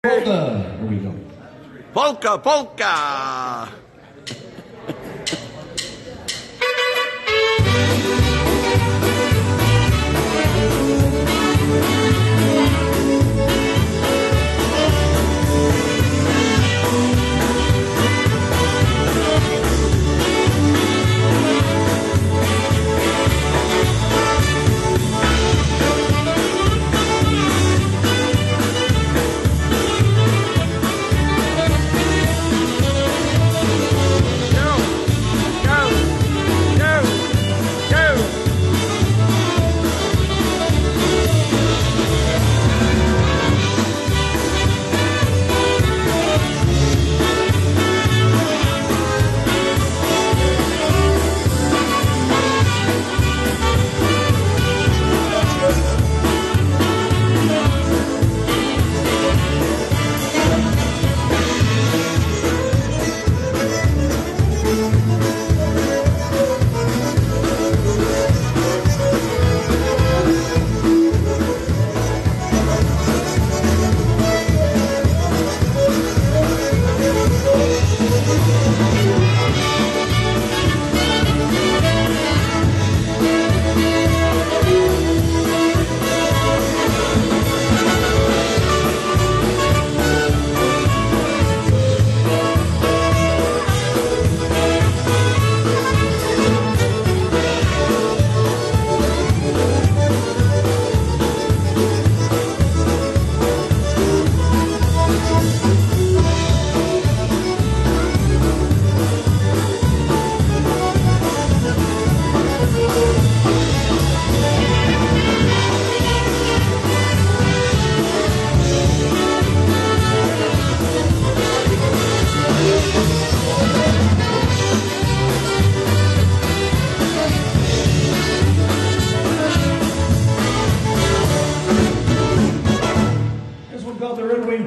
Polka. Here we go. Polka, polka.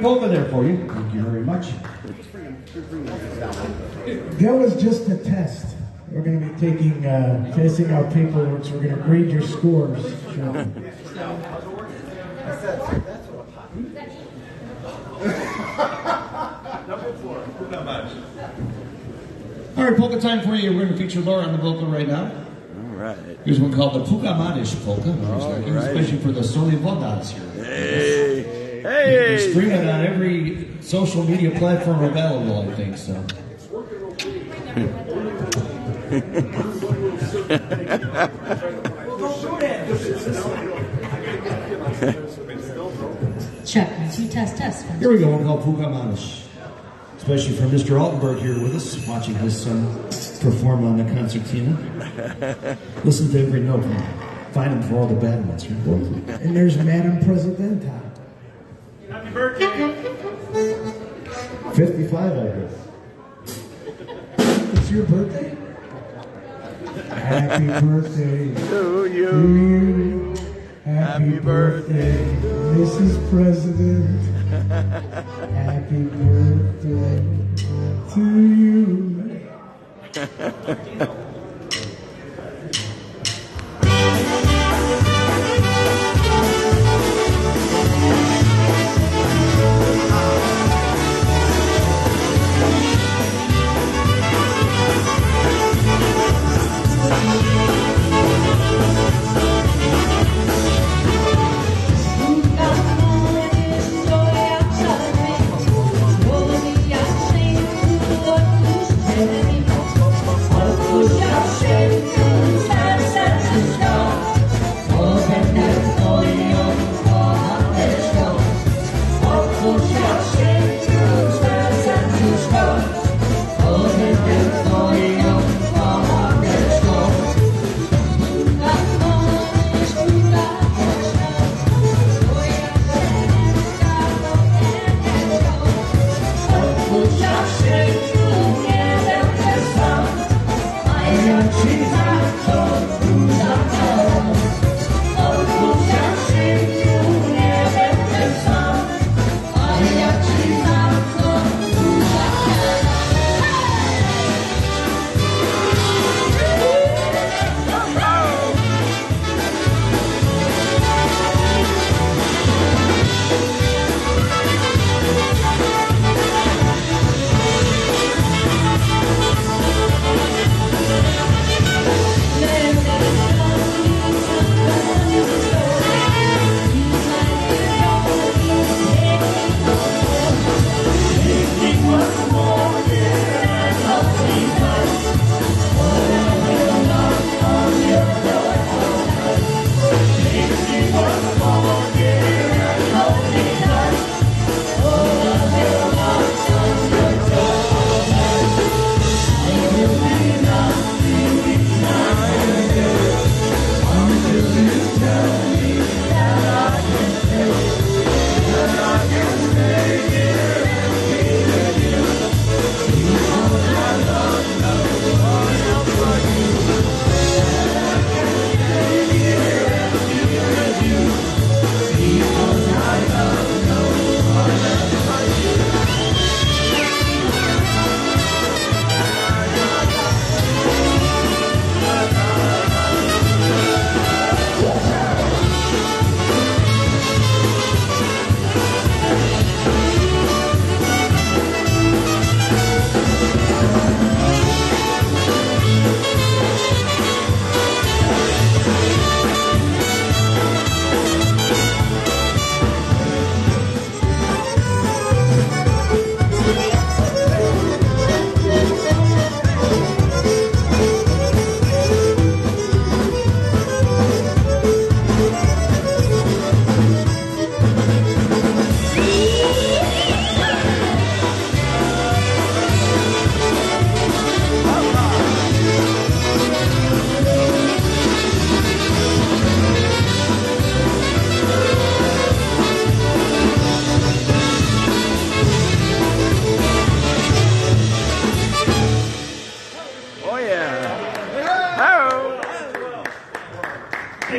Polka there for you. Thank you very much. That was just a test. We're going to be testing out paperwork, so we're going to grade your scores. Sure. All right, polka time for you. We're going to feature Laura on the vocal right now. All right. Here's one called the Puka Madish polka, especially for the Soli Vodas here. Hey. You Hey! can stream it on every social media platform available, I think, so. Check, 1, 2, test. Here we go, one called Puka Madish. Especially for Mr. Altenberg here with us, watching his son perform on the concertina. Listen to every note and find him for all the bad ones. And there's Madam Presidenta. Happy birthday! 55, I guess. It's your birthday? Happy birthday To you. Happy birthday, Mrs. President. Happy birthday to you. Yeah.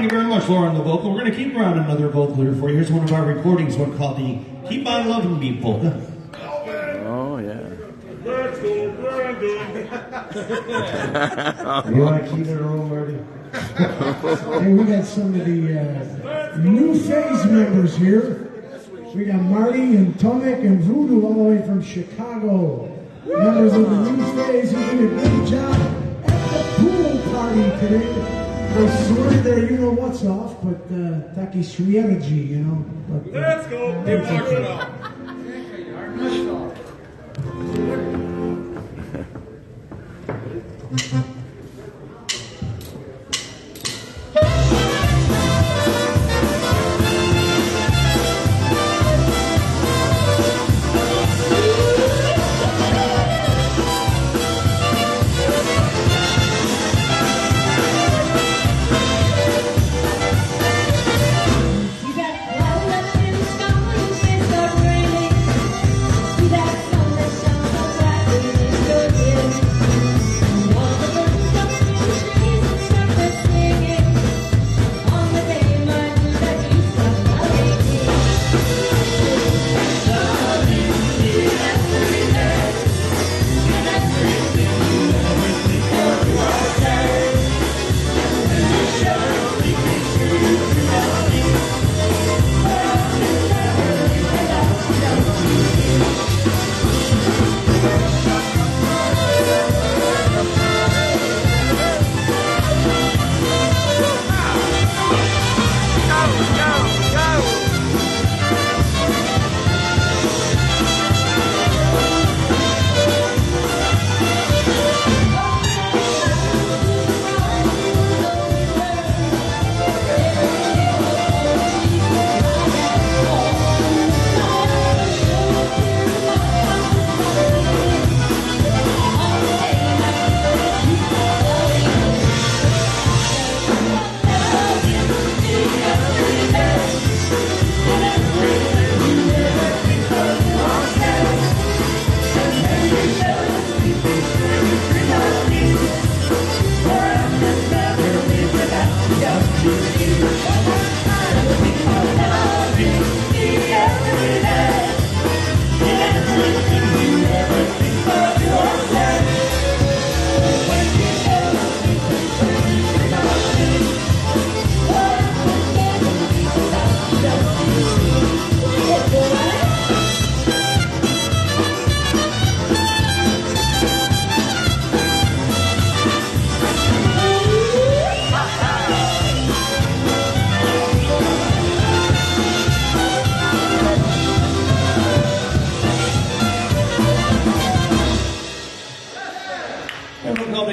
you very much, Laura, on the vocal. We're going to keep around another vocal here for you. Here's one of our recordings, one called the Keep On Loving Me polka. Oh, yeah. Let's go, Brandon. You want to keep it rolling, Marty? Hey, we got some of the new phase members here. We got Marty and Tomek and Voodoo all the way from Chicago. Members of the new phase who did a great job at the pool party today. They snorted their you-know-what's off, but taki swearji, you know. But, Let's go. Give Marshall.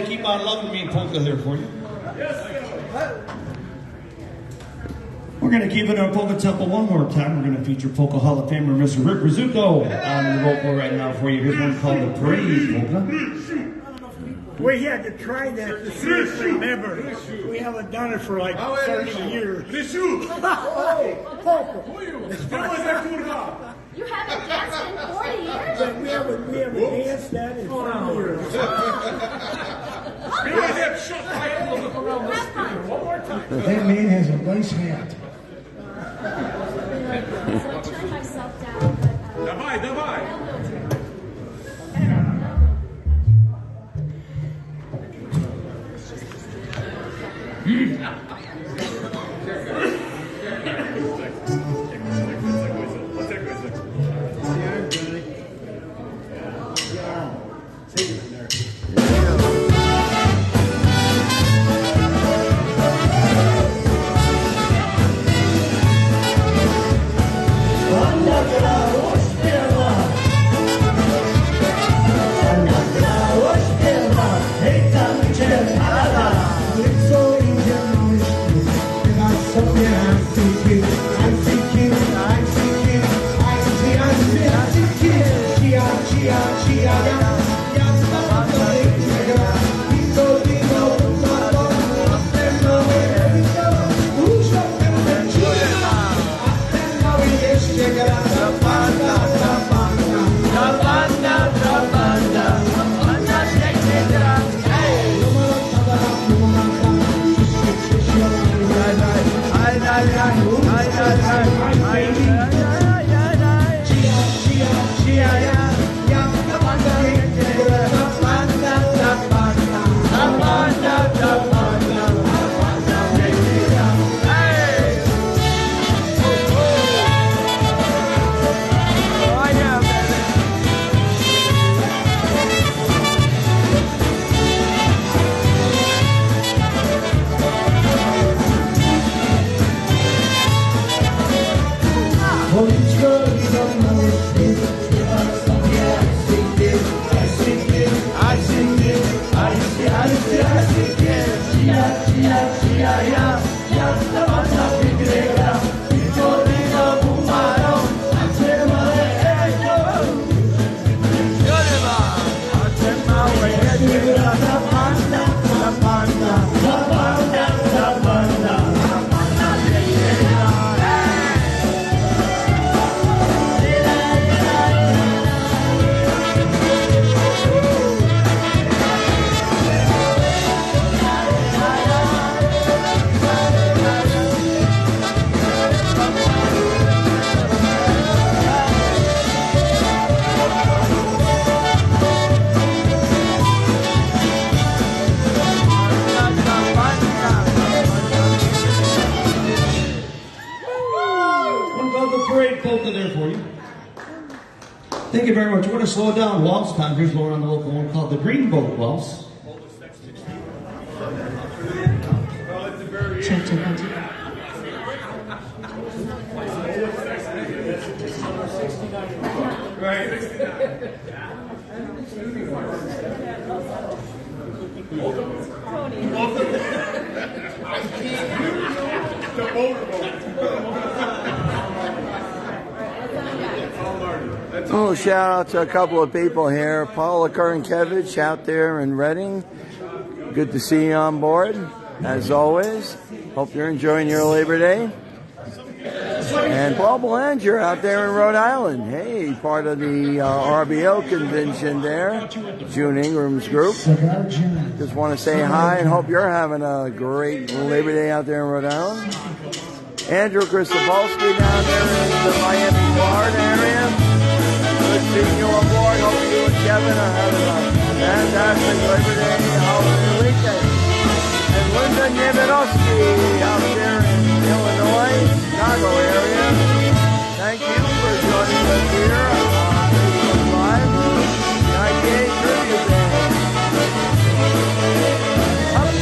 Keep On Loving Me polka here for you. We're going to keep it on Polka Temple one more time. We're going to feature Polka Hall of Famer Mr. Rick Rizzuto on the vocal right now for you. Here's one called the Parade Polka. We had to try that to see if we remember. We haven't done it for like 30 years. Rishu. You haven't danced in 40 years? But we haven't danced that in 40 years. That man has a nice hat. So I turned myself down, but... Давай, давай. Thank you very much. We're going to slow it down. Waltz time. Here's Laura on the local one called the Green Boat Waltz. Check, check, 1, 2. Oh, shout out to a couple of people here. Paula Kurnkevich out there in Reading. Good to see you on board, as always. Hope you're enjoying your Labor Day. And Paul Belanger out there in Rhode Island. Hey, part of the RBO convention there. June Ingram's group. Just want to say hi and hope you're having a great Labor Day out there in Rhode Island. Andrew Kristopolsky down there in the Miami, Florida area. Good seeing you on board. Hope you and Kevin are having a fantastic Labor Day holiday weekend. And Linda Nebenowski out there in Illinois, Chicago area. Thank you for joining us here on Facebook Live. The IPA Tribute Band. Up.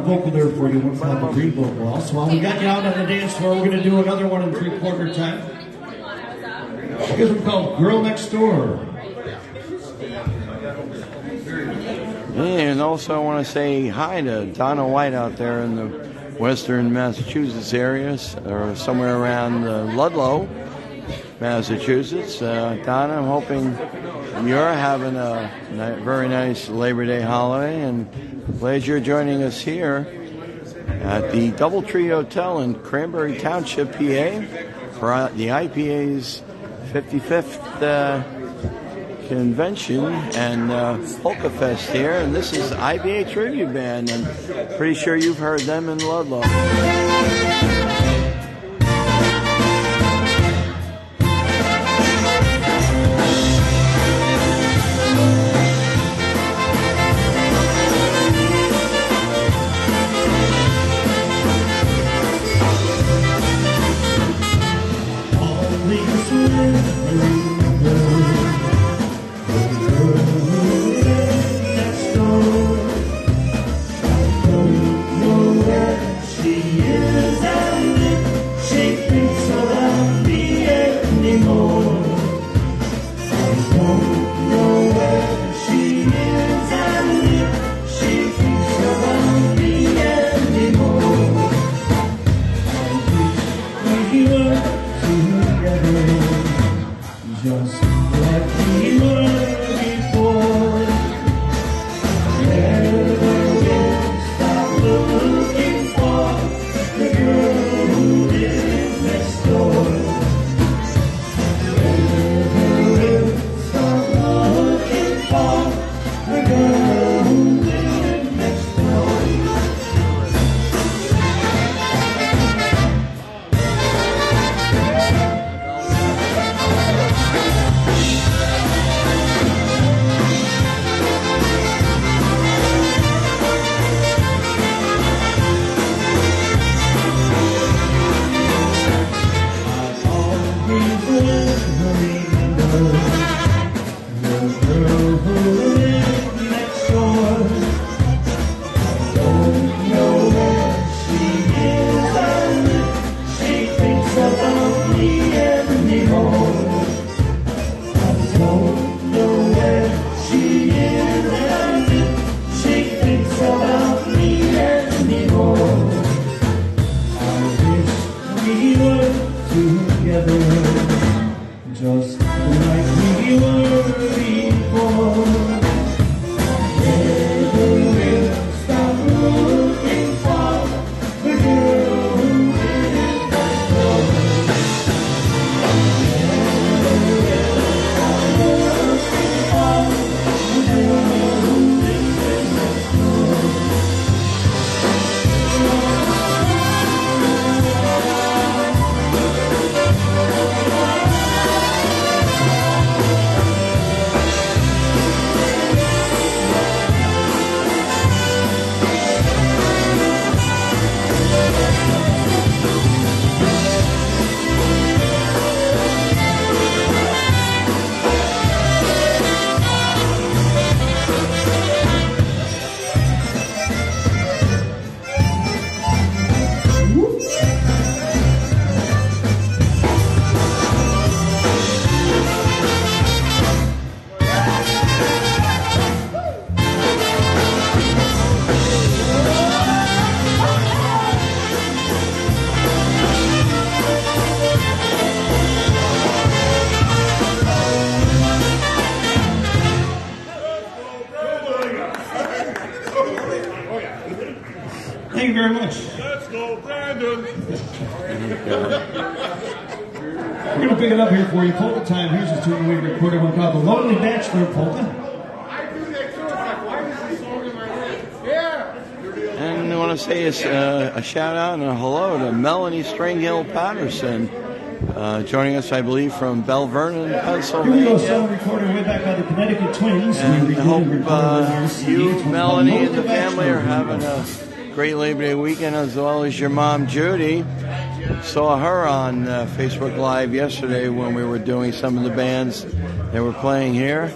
vocal there for you, one called the Green Boat Waltz. While we got you out on the dance floor, we're going to do another one in three-quarter time. Here's one called Girl Next Door. And also I want to say hi to Donna White out there in the western Massachusetts areas, or somewhere around Ludlow, Massachusetts. Donna, I'm hoping you're having a very nice Labor Day holiday, and glad you're joining us here at the Doubletree Hotel in Cranberry Township, PA, for the IPA's 55th convention and Polka Fest here. And this is IPA Tribute Band, and pretty sure you've heard them in Ludlow. All these Just like we were before. Never will stop looking for the girl who lives next door. Never will stop looking for the girl who lives next door. Just like we were before. Never will stop looking for the girl who lives next door. Never will stop looking for the girl who lives next door. Thank you very much. Let's go, Brandon. We're going to pick it up here for you. Polka time. Here's a tune we recorded one called The Lonely Bachelor Polka. I do that too. It's like, why is this song in my head? Yeah. And I want to say a shout out and a hello to Melanie Stringhill Patterson, joining us, I believe, from Bell Vernon, Here we go, Pennsylvania. song recorded way back by the Connecticut Twins. And We I recorded hope on CD. you, It's called Melanie, and the Lonely family are Bachelor. having a great Labor Day weekend, as well as your mom, Judy. Saw her on Facebook Live yesterday when we were doing some of the bands that were playing here.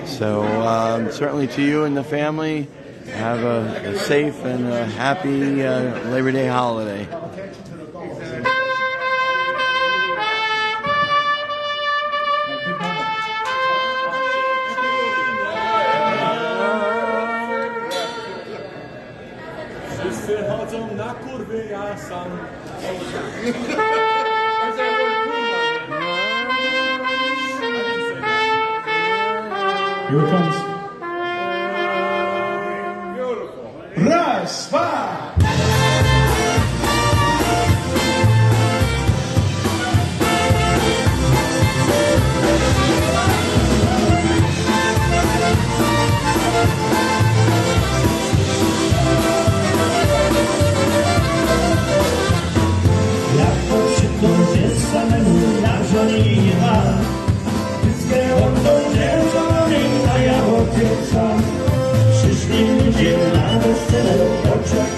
So certainly to you and the family, have a safe and a happy Labor Day holiday. Wszyscy chodzą na kurwy, ja sam. Here it comes. Beautiful. Raz, dwa. Jak to przyjdzie samemu na żonie nie ma. Wszystkie oto dziewczony, a ja chłopiec sam. Przyszli ludzie na weselę, oczach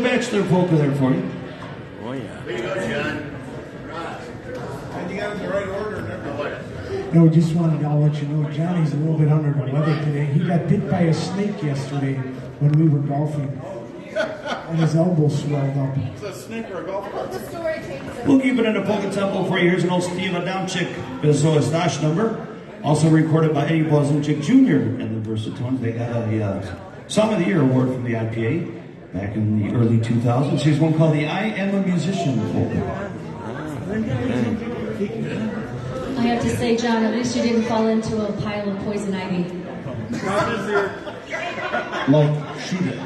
Bachelor polka there for you. Oh, yeah. There you go, John. And you got them in the right order and everything. No, just wanted to let you know, Johnny's a little bit under the weather today. He got bit by a snake yesterday when we were golfing. And his elbow swelled up. It's a snake or a golf cart. We'll keep it in a polka tempo for you. Here's an old Steve Adamczyk Bezoa Stash number. Also recorded by Eddie Blazonczyk Jr. and the Versatones. They got a Song of the Year award from the IPA back in the early 2000s. Here's one called the I Am a Musician polka. I have to say, John, at least you didn't fall into a pile of poison ivy. Like shoot it.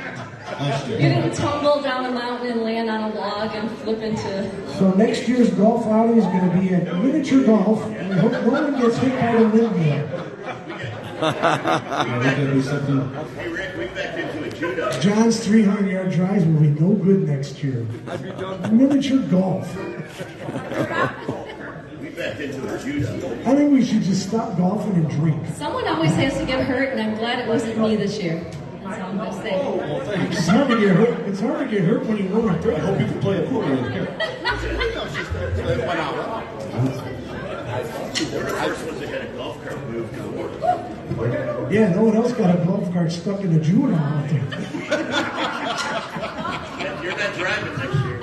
You didn't tumble down a mountain and land on a log and flip into... So next year's golf outing is going to be at miniature golf, and we hope no one gets hit by the windmill. Hey, Rick, we backed into a judo. John's 300-yard drives will be no good next year. Miniature golf. We backed into a judo. I think we should just stop golfing and drink. Someone always has to get hurt, and I'm glad it wasn't me this year. That's all I'm going to say. It's hard to get hurt. It's hard to get hurt when you win. I hope you can play a polka in here. That went out. We're the first ones that had a golf cart moved to the water. Yeah, no one else got a golf cart stuck in a juvenile out there. You're not driving next year.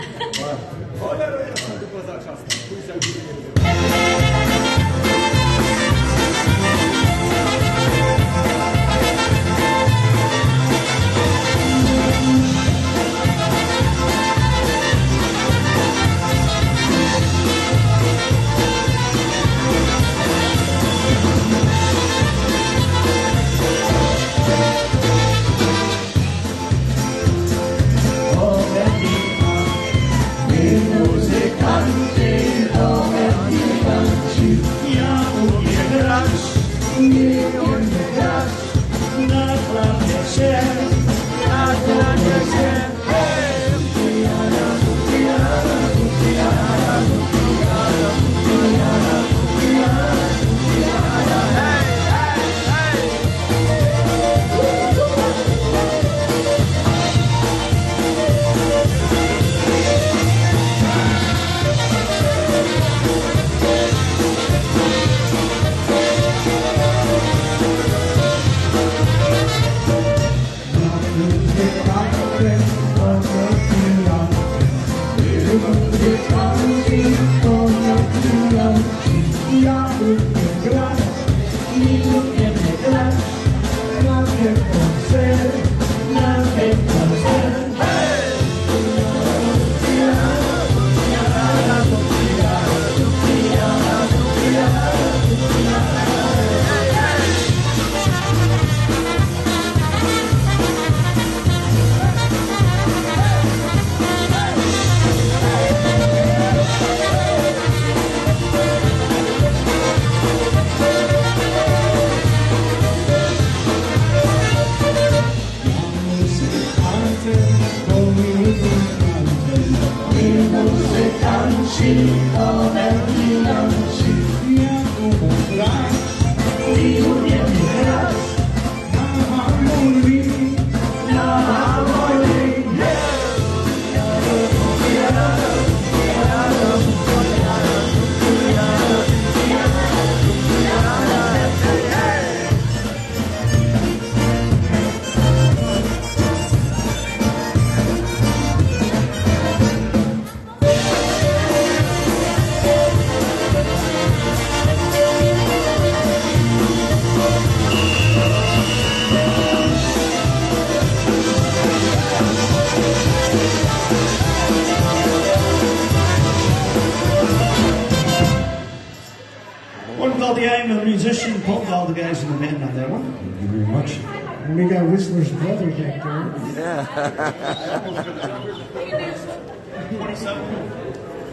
yeah, I'm a musician, pulled all the guys in the band on that one. Thank you very much. And we got Whistler's brother back there.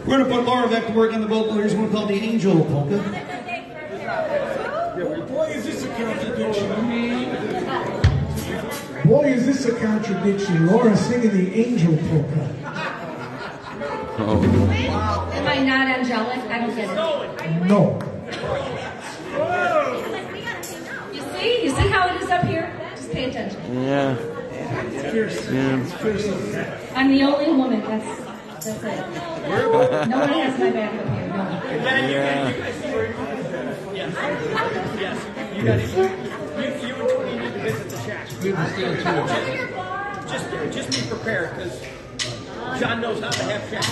We're going to put Laura back to work on the vocal. Here's one called the Angel Polka. Boy, is this a contradiction. Boy, is this a contradiction. Laura singing the Angel Polka. Am I not angelic? I don't get it. No. You see how it is up here? Just pay attention. Yeah. I'm the only woman. That's it. No one has my back up here. No. Yeah. You and Tony need to visit the shack. Just be prepared, because John knows how to have shack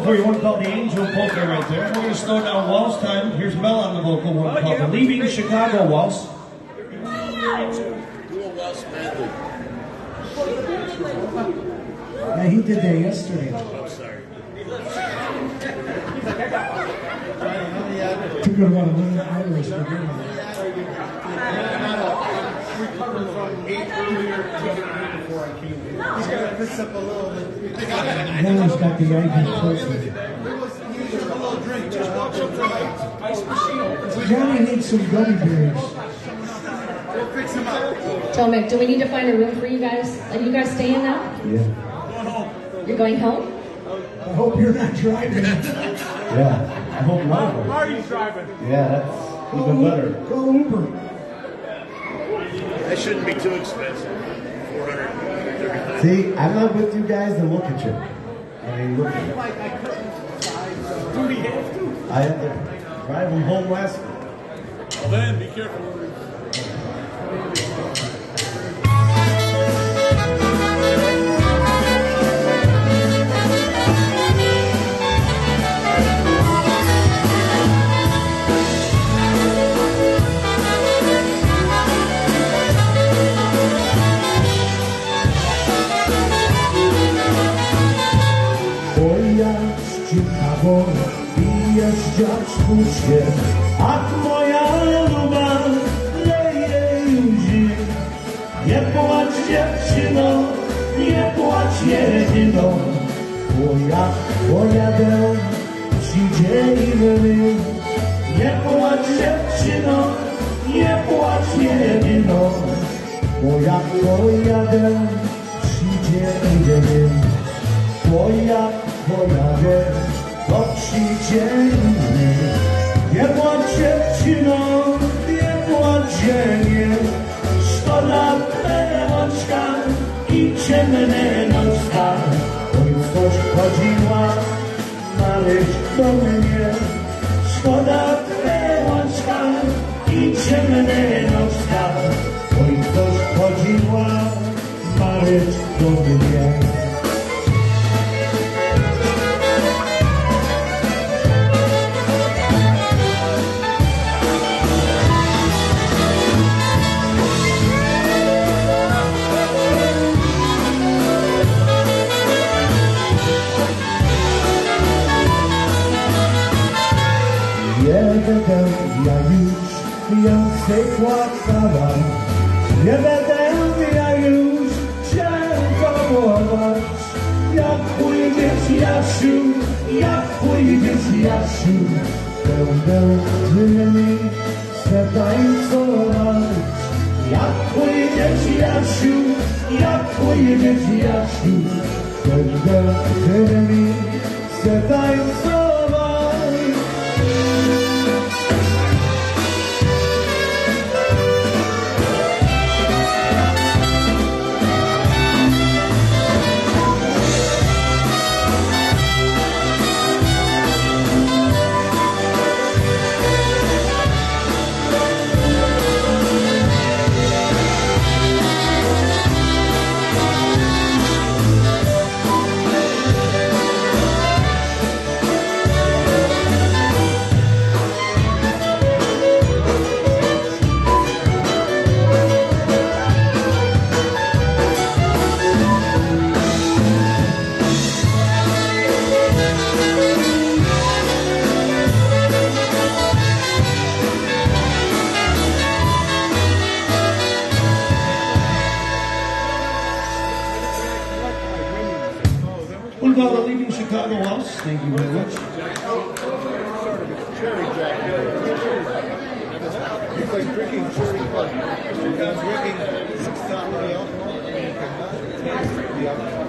For you, one called the Angel Polka right there. We're going to slow down waltz time. Here's Mel on the vocal, one called the Leaving Chicago Waltz. Do a waltz medley. Yeah, he did that yesterday. I'm sorry. Took it about 11 hours to do recovered from 8 earlier before I came here. He's got to fix up a little bit. that. Helen's got the IV closer. He took a little drink, just walk up to ice machine. Johnny needs some gummy bears. We'll fix him up. Tomek, do we need to find a room for you guys? Are you guys staying now? Yeah. You're going home? I hope you're not driving. Yeah. I hope not. Marty's driving. Yeah, that's even better. Call Uber. That shouldn't be too expensive. 400. See, I'm not with you guys, then look at you. I mean, look at you. Do we have to? I had to drive him home last week. Well then, be careful. Wyjeżdżać muszę, a moja luba leje łzy. Nie płacz dziewczyno, nie płacz jedyno, bo jak pojadę, przyjdzie inny. Nie płacz dziewczyno, nie płacz jedyno, bo jak pojadę, przyjdzie inny. Bo jak pojadę, to przyjdzie inny. Nie płacz dziewczyno, nie płacz ziemię, szkoda plewoczka i ciemne nocka. Oj, ktoś chodziła, maryś do mnie, szkoda plewoczka i ciemne nocka. Oj, ktoś chodziła, maryś do mnie. Nie będę ja już więcej płakała, nie będę ja już żałować. Jak pójdziesz, Jasiu, jak pójdziesz, Jasiu, będę z nimi se tańcować. Jak pójdziesz, Jasiu, jak pójdziesz, Jasiu, będę z nimi se tańcować. What about the Leaving Chicago House? Thank you very much. Cherry Jack. It's like drinking cherry blood. Drinking 6 times the alcohol and you cannot taste the alcohol.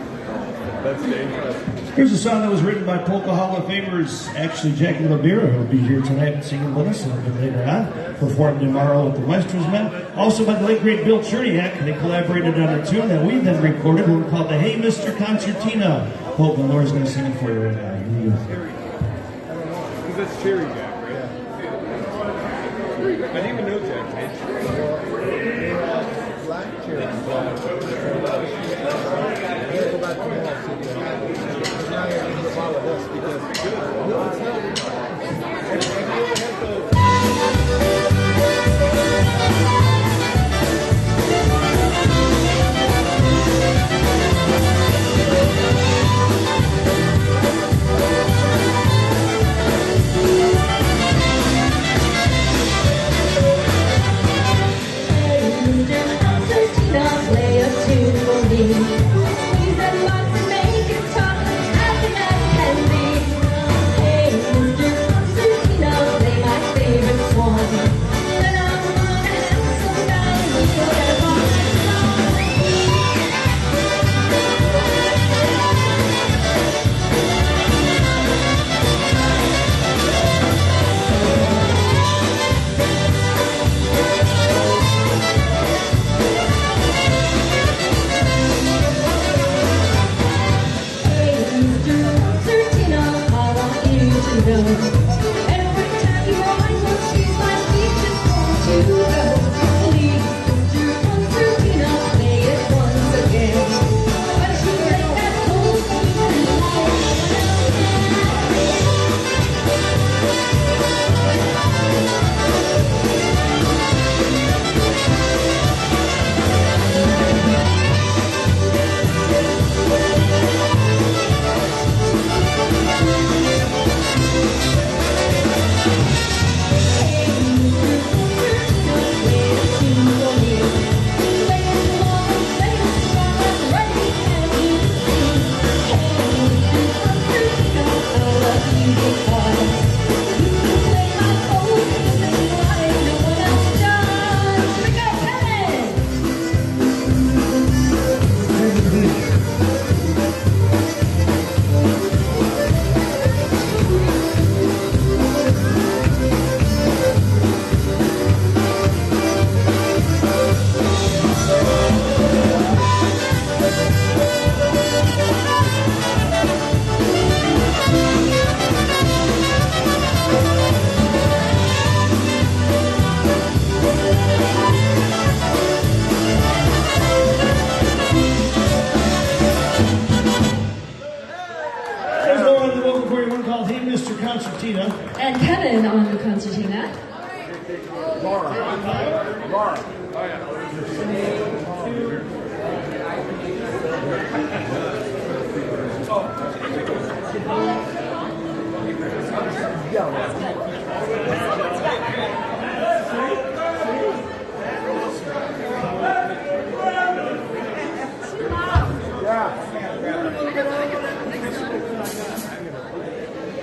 That's dangerous. Here's a song that was written by Polka Hall of Famers, actually Jackie LaBera, who'll be here tonight singing with us a little bit later on, performed tomorrow with the Westerns Men. Also by the late great Bill Cherniak, they collaborated on a tune that we then recorded, one called the Hey Mr. Concertina. Polka Laura's going to sing it for you right now. Here you go. Because that's Cherry Jack, right? I didn't even know Jack, man. Black cherry. Go back to the house. Now you're going to follow this because no, it's not. If you have those. Play a tune for me. Squeeze that box and make it talk happy as can be. Hey, Mr. Concertina, play my favorite song. Then I'm gonna have some time to get on every time you want to choose my feet, just want to go. Please, Mr. Concertina, play it once again. But you make that whole called Hey Mr. Concertina. And Kevin on the concertina. Laura.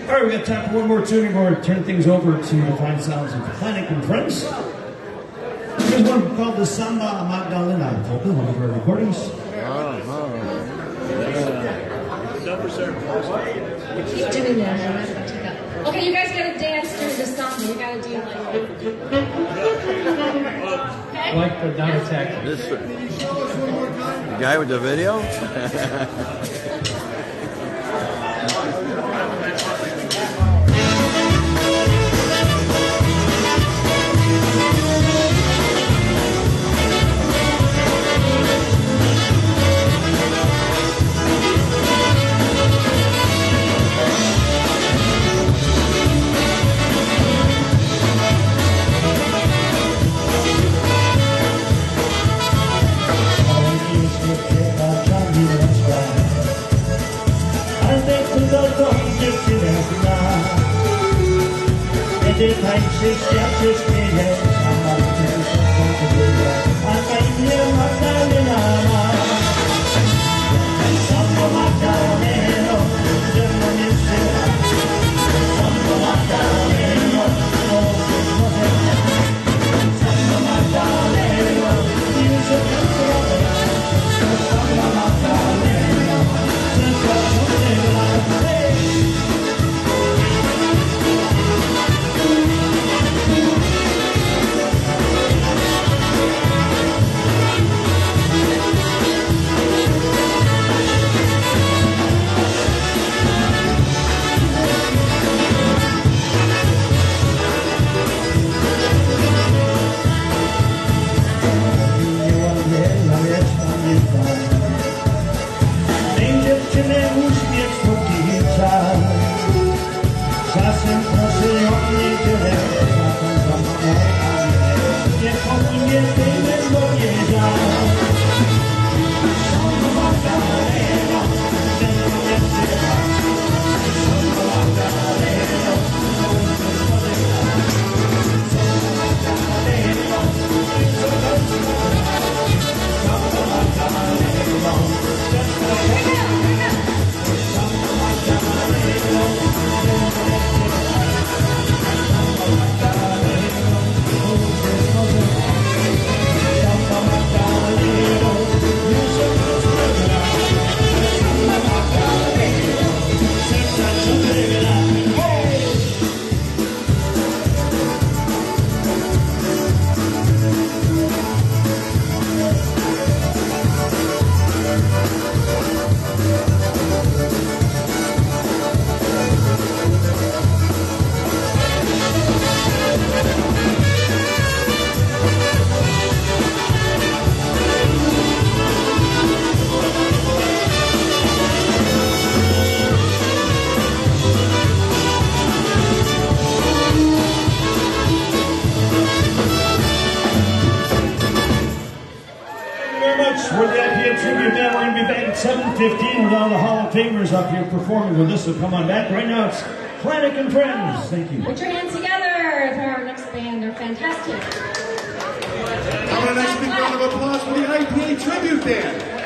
All right, we got time for one more tuning. We're going to turn things over to the fine sounds of Planet and Friends. Here's one called the Samba Magdalena. One of our recordings. Keep doing that. Okay, you guys gotta dance through the samba. You gotta do okay? Like the down attack. This the guy with the video? We're the IPA Tribute Band. We're going to be back at 7:15 with all the Hall of Famers up here performing with us. So come on back. Right now it's Planet and Friends. Thank you. Put your hands together for our next band. They're fantastic. How about a nice big round of applause for the IPA Tribute Band?